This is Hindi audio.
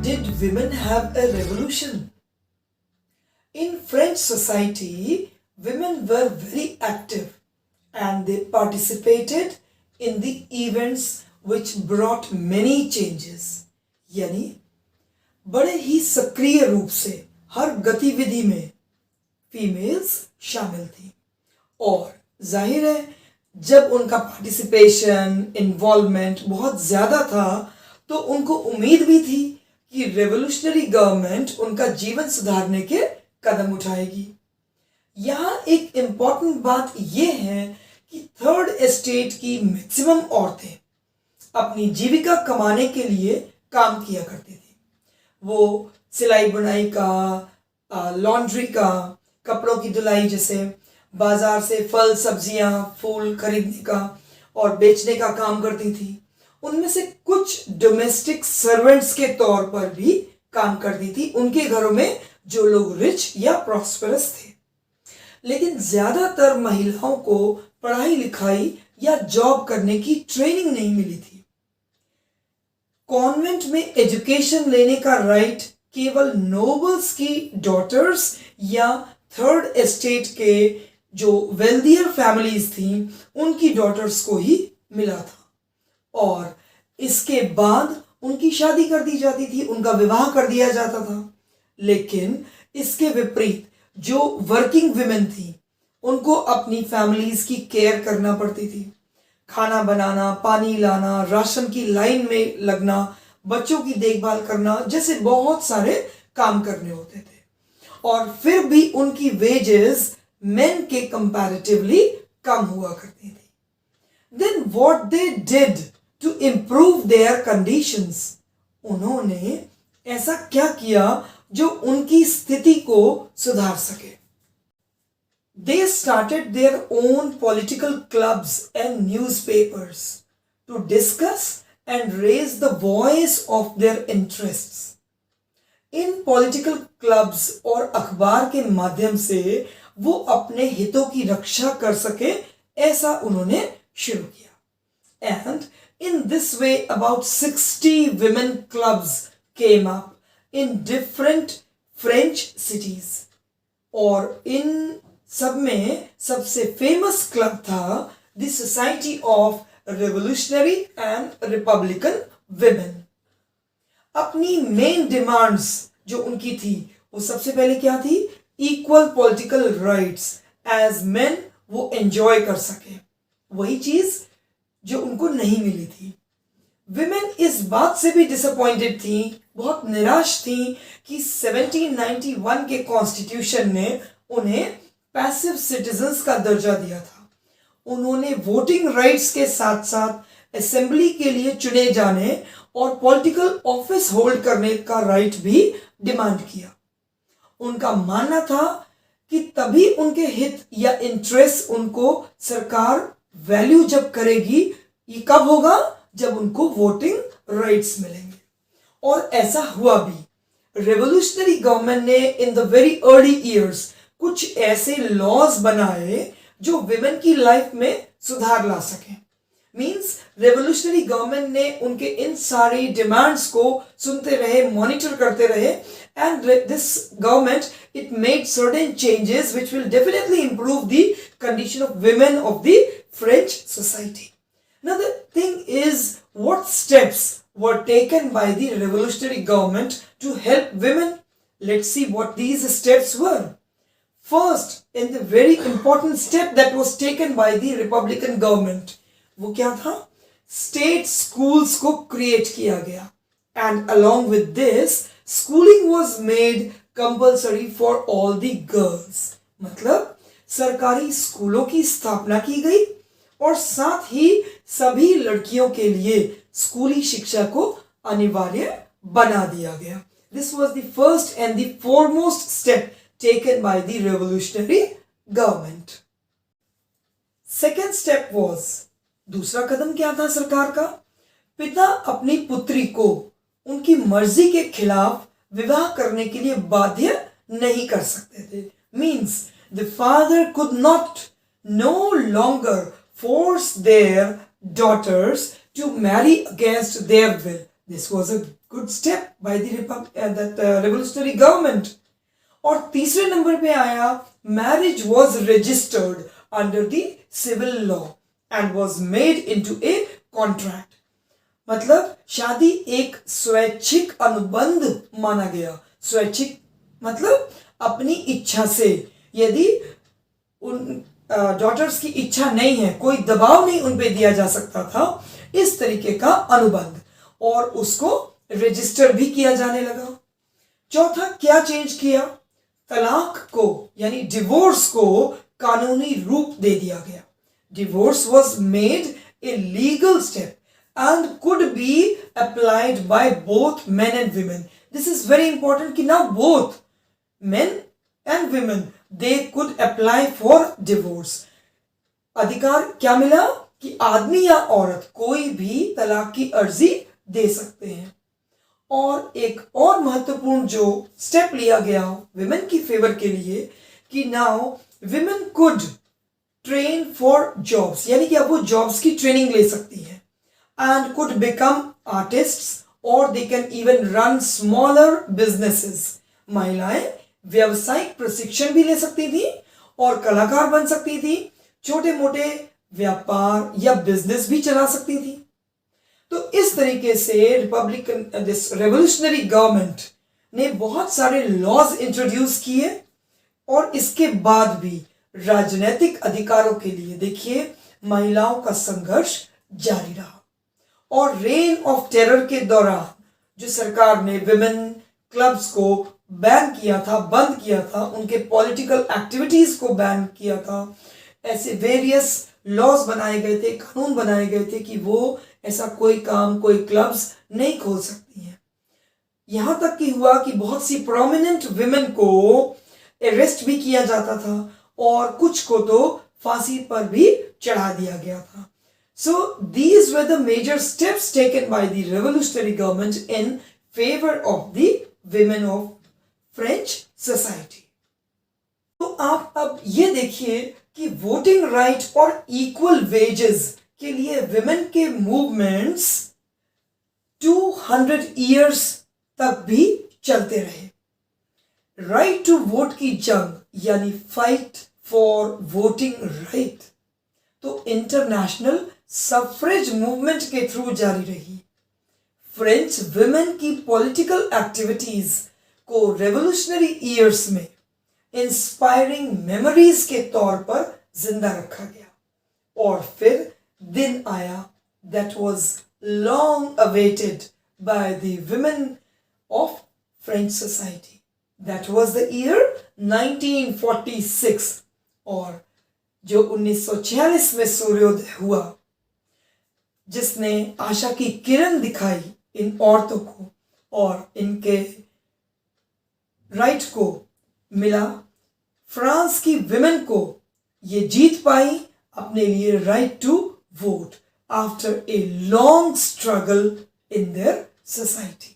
did women have a revolution? In French society, women were very active and they participated in the events which brought many changes. यानी बड़े ही सक्रिय रूप से हर गतिविधि में फीमेल्स शामिल थी और जाहिर है जब उनका पार्टिसिपेशन इन्वॉल्वमेंट बहुत ज़्यादा था तो उनको उम्मीद भी थी कि रेवोल्यूशनरी गवर्नमेंट उनका जीवन सुधारने के कदम उठाएगी। यहाँ एक इम्पॉर्टेंट बात यह है कि थर्ड एस्टेट की मैक्सिमम औरतें अपनी जीविका कमाने के लिए काम किया करती थी। वो सिलाई बुनाई का, लॉन्ड्री का, कपड़ों की धुलाई, जैसे बाजार से फल सब्जियां फूल खरीदने का और बेचने का काम करती थी। उनमें से कुछ डोमेस्टिक सर्वेंट्स के तौर पर भी काम करती थी उनके घरों में जो लोग रिच या प्रॉस्पेरस थे। लेकिन ज़्यादातर महिलाओं को पढ़ाई लिखाई या जॉब करने की ट्रेनिंग नहीं मिली थी। कॉन्वेंट में एजुकेशन लेने का राइट केवल नोबल्स की डॉटर्स या थर्ड एस्टेट के जो वेल्दियर फैमिलीज थी उनकी डॉटर्स को ही मिला था और इसके बाद उनकी शादी कर दी जाती थी, उनका विवाह कर दिया जाता था। लेकिन इसके विपरीत जो वर्किंग विमेन थी उनको अपनी फैमिलीज की केयर करना पड़ती थी। खाना बनाना, पानी लाना, राशन की लाइन में लगना, बच्चों की देखभाल करना जैसे बहुत सारे काम करने होते थे और फिर भी उनकी वेजेस मेन के कंपैरेटिवली कम हुआ करती थी। Then what they did to improve their conditions, उन्होंने ऐसा क्या किया जो उनकी स्थिति को सुधार सके। They started their own political clubs and newspapers to discuss and raise the voice of their interests. In political clubs और अखबार के माध्यम से वो अपने हितों की रक्षा कर सके, ऐसा उन्होंने शुरू किया। And in this way about 60 women clubs came up in different French cities और इन सब में सबसे फेमस क्लब था the society of revolutionary and republican women. अपनी मेन डिमांड्स जो उनकी थी वो सबसे पहले क्या थी? Equal political rights as men वो एंजॉय कर सके, वही चीज जो उनको नहीं मिली थी। विमेन इस बात से भी डिसअपॉइंटेड थी, बहुत निराश थी कि 1791 के कॉन्स्टिट्यूशन ने उन्हें पैसिव सिटीजन्स का दर्जा दिया था। उन्होंने वोटिंग राइट्स के साथ साथ असेंबली के लिए चुने जाने और पॉलिटिकल ऑफिस होल्ड करने का राइट भी डिमांड किया। उनका मानना था कि तभी उनके हित या इंटरेस्ट उनको सरकार वैल्यू जब करेगी, ये कब होगा? जब उनको वोटिंग राइट्स मिलेंगे। और ऐसा हुआ भी। रेवोल्यूशनरी गवर्नमेंट ने in the very early years कुछ ऐसे लॉज बनाए जो विमेन की लाइफ में सुधार ला सके। मींस रेवोल्यूशनरी गवर्नमेंट ने उनके इन सारी डिमांड्स को सुनते रहे, मॉनिटर करते रहे, and this government it made certain changes which will definitely improve the condition of women of the French society. Now the thing is what steps were taken by the revolutionary government to help women. Let's see what these steps were. First, in the very important step that was taken by the Republican government, वो क्या था? State schools को create किया गया, and along with this, schooling was made compulsory for all the girls. मतलब सरकारी स्कूलों की स्थापना की गई और साथ ही सभी लड़कियों के लिए स्कूली शिक्षा को अनिवार्य बना दिया गया। This was the first and the foremost step taken by the revolutionary government. Second step was, दूसरा कदम क्या था सरकार का? पिता अपनी पुत्री को उनकी मर्जी के खिलाफ विवाह करने के लिए बाध्य नहीं कर सकते थे। Means the father could not no longer force their daughters to marry against their will. This was a good step by the revolutionary government. और तीसरे नंबर पे आया marriage was registered under the civil law and was made into a contract. मतलब शादी एक स्वैच्छिक अनुबंध माना गया. स्वैच्छिक मतलब अपनी इच्छा से. यदि उन डॉटर्स की इच्छा नहीं है, कोई दबाव नहीं उन पे दिया जा सकता था, इस तरीके का अनुबंध, और उसको रजिस्टर भी किया जाने लगा. चौथा क्या चेंज किया? तलाक को यानी डिवोर्स को कानूनी रूप दे दिया गया. Divorce was made a legal step and could be applied by both men and women. This is very important कि now both men and women they could apply for divorce. अधिकार क्या मिला कि आदमी या औरत कोई भी तलाक की अर्जी दे सकते हैं. और एक और महत्वपूर्ण जो स्टेप लिया गया विमेन की फेवर के लिए कि now women could train for jobs, यानी कि अब वो जॉब्स की ट्रेनिंग ले सकती है. And could become artists or they can even run smaller businesses. महिलाएं व्यावसायिक प्रशिक्षण भी ले सकती थी और कलाकार बन सकती थी, छोटे मोटे व्यापार या बिजनेस भी चला सकती थी. तो इस तरीके से रिपब्लिकन दिस रेवोल्यूशनरी गवर्नमेंट ने बहुत सारे लॉज इंट्रोड्यूस किए और इसके बाद भी राजनीतिक अधिकारों के लिए देखिए महिलाओं का संघर्ष जारी रहा. और रेन ऑफ टेरर के दौरान जो सरकार ने विमेन क्लब्स को बैन किया था, बंद किया था, उनके पॉलिटिकल एक्टिविटीज को बैन किया था, ऐसे वेरियस लॉज बनाए गए थे, कानून बनाए गए थे कि वो ऐसा कोई काम, कोई क्लब्स नहीं खोल सकती हैं. यहां तक कि हुआ कि बहुत सी प्रोमिनेंट विमेन को अरेस्ट भी किया जाता था और कुछ को तो फांसी पर भी चढ़ा दिया गया था. So these were the major steps taken by the revolutionary government in favor of the women of French society. तो आप अब ये देखिए कि वोटिंग राइट और इक्वल वेजेस के लिए विमेन के मूवमेंट्स 200 इयर्स तक भी चलते रहे. राइट टू वोट की जंग यानी फाइट फॉर वोटिंग राइट तो इंटरनेशनल सफ्रेज मूवमेंट के थ्रू जारी रही. फ्रेंच विमेन की पॉलिटिकल एक्टिविटीज को रेवोल्यूशनरी ईयर्स में इंस्पायरिंग मेमोरीज के तौर पर जिंदा रखा गया. और फिर दिन आया that was long awaited by the women of French society. That was the year 1946 और जो 1946 में सूर्योदय हुआ, जिसने आशा की किरण दिखाई इन औरतों को और इनके राइट को मिला. फ्रांस की विमेन को ये जीत पाई अपने लिए right to vote after a long struggle in their society.